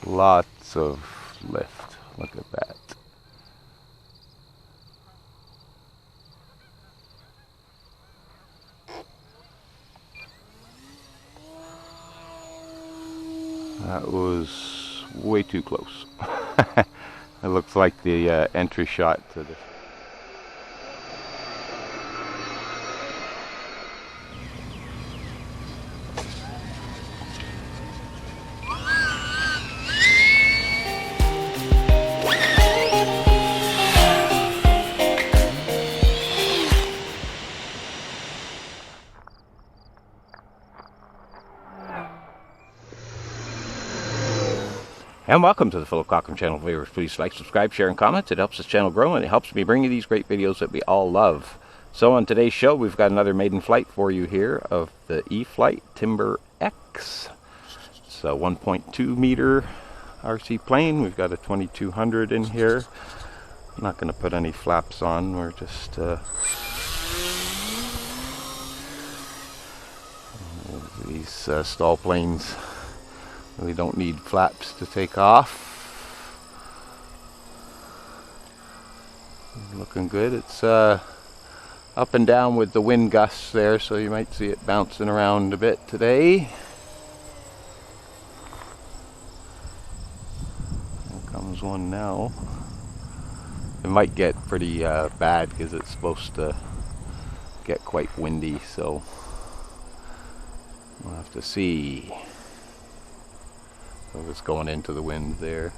Lots of lift. Look at that. That was way too close. It looks like the entry shot to this. And welcome to the Philip Cochran channel. Viewers, please like, subscribe, share, and comment. It helps this channel grow, and it helps me bring you these great videos that we all love. So on today's show, we've got another maiden flight for you here of the E-Flite Timber X. It's a 1.2 meter RC plane. We've got a 2200 in here. I'm not going to put any flaps on. We're just these STOL planes really don't need flaps to take off. Looking good. It's up and down with the wind gusts there, so you might see it bouncing around a bit today. Here comes one now. It might get pretty bad because it's supposed to get quite windy, so we'll have to see. So it's going into the wind there.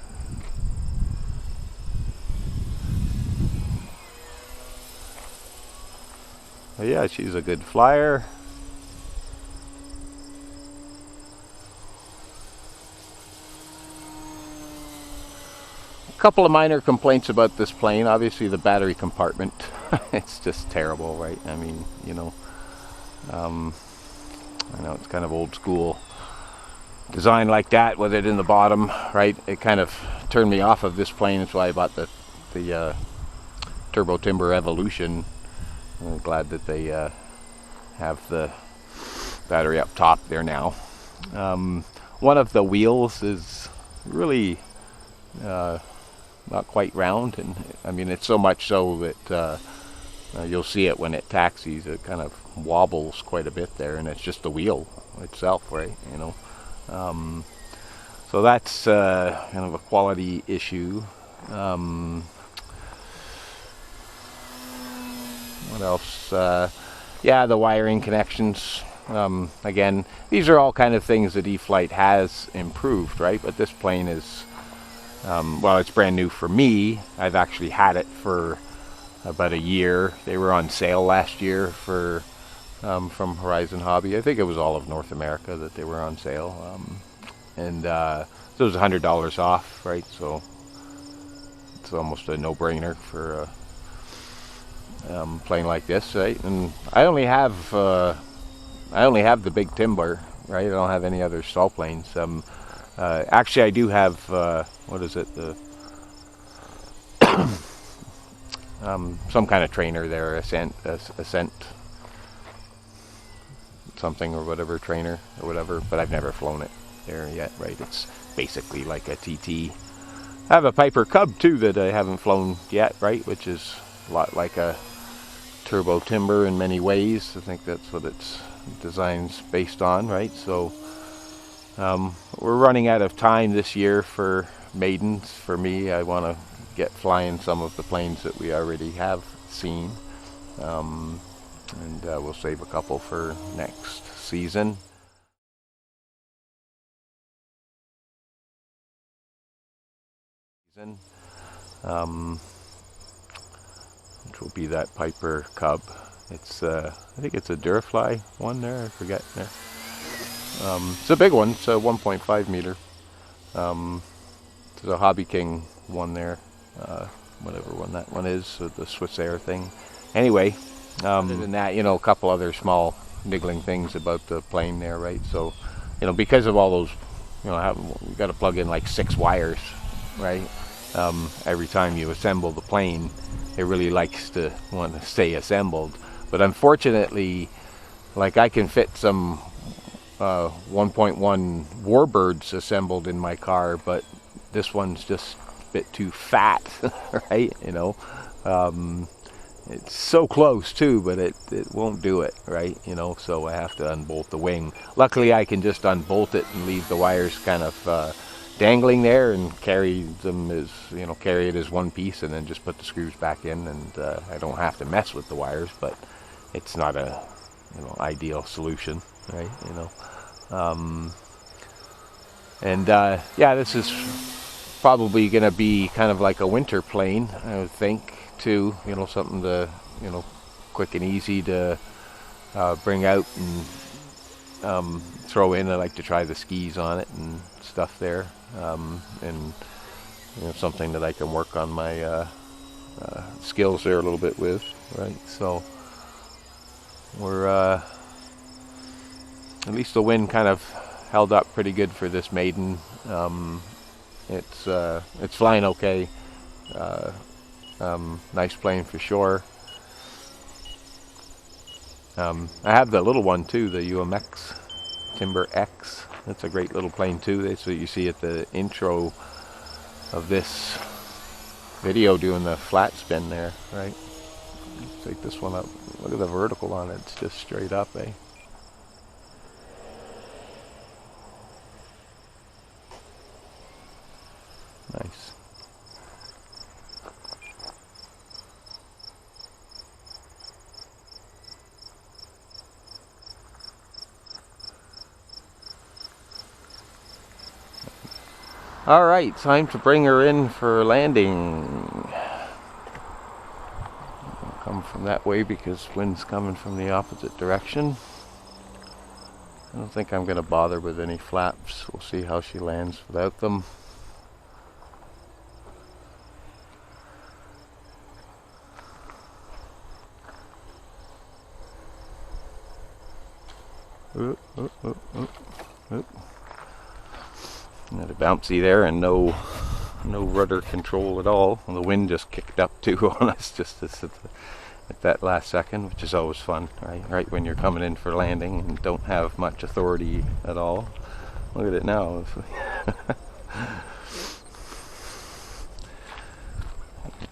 But yeah, she's a good flyer. A couple of minor complaints about this plane. Obviously the battery compartment. It's just terrible, right? I mean, you know, I know it's kind of old school design like that with it in the bottom, right? It kind of turned me off of this plane. That's why I bought the Turbo Timber Evolution. I'm glad that they have the battery up top there now. One of the wheels is really not quite round, and I mean it's so much so that you'll see it when it taxis. It kind of wobbles quite a bit there, and it's just the wheel itself, right? You know. So that's kind of a quality issue. What else? Yeah, the wiring connections. Again, these are all kind of things that E-Flite has improved, right? But this plane is, well, it's brand new for me. I've actually had it for about a year. They were on sale last year for from Horizon Hobby. I think it was all of North America that they were on sale, and so it was $100 off, right? So it's almost a no-brainer for a plane like this, right? And I only have the big timber, right? I don't have any other STOL planes. Actually, I do have what is it? The some kind of trainer there, ascent something or whatever, trainer or whatever, but I've never flown it there yet, right? It's basically like a TT. I have a Piper Cub too that I haven't flown yet, right? Which is a lot like a Turbo Timber in many ways. I think that's what its design's based on, right? So we're running out of time this year for maidens. For me, I want to get flying some of the planes that we already have seen. And we'll save a couple for next season. Which will be that Piper Cub. It's I think it's a Durafly one there. I forget there. It's a big one. It's a 1.5 meter. There's a Hobby King one there. Whatever one that one is, the Swiss Air thing. Anyway. Other than that, you know, a couple other small niggling things about the plane there, right? So, you know, because of all those, you know, you got to plug in like 6 wires, right? Every time you assemble the plane, it really likes to want to stay assembled. But unfortunately, like I can fit some 1.1 Warbirds assembled in my car, but this one's just a bit too fat, right? You know, it's so close too, but it won't do it, right? You know, so I have to unbolt the wing. Luckily, I can just unbolt it and leave the wires kind of dangling there and carry them as, you know, carry it as one piece and then just put the screws back in, and I don't have to mess with the wires, but it's not a, you know, ideal solution, right? You know, yeah, this is probably going to be kind of like a winter plane, I would think, too. You know, something to, you know, quick and easy to bring out and throw in. I like to try the skis on it and stuff there, and you know, something that I can work on my skills there a little bit with, right? So we're at least the wind kind of held up pretty good for this Maiden. It's flying okay. Nice plane for sure. I have the little one too, the UMX Timber X. That's a great little plane too. That's what you see at the intro of this video, doing the flat spin there, right? Let's take this one up. Look at the vertical on it. It's just straight up, eh? Nice. All right, time to bring her in for landing. I'll come from that way because wind's coming from the opposite direction. I don't think I'm going to bother with any flaps. We'll see how she lands without them. Not a bouncy there, and no rudder control at all. And the wind just kicked up too on us just at that last second, which is always fun, right? Right when you're coming in for landing and don't have much authority at all. Look at it now.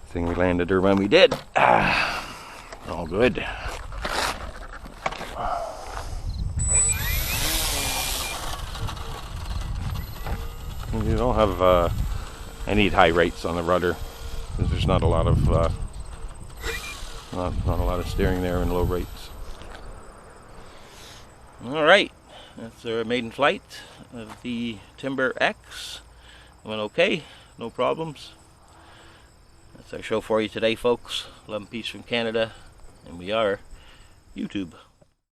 Thing we landed her when we did. All good. You don't have I need high rates on the rudder because there's not a lot of not a lot of steering there in low rates. All right, that's our maiden flight of the Timber X. Went okay, no problems. That's our show for you today, folks. Love and peace from Canada, and we are YouTube.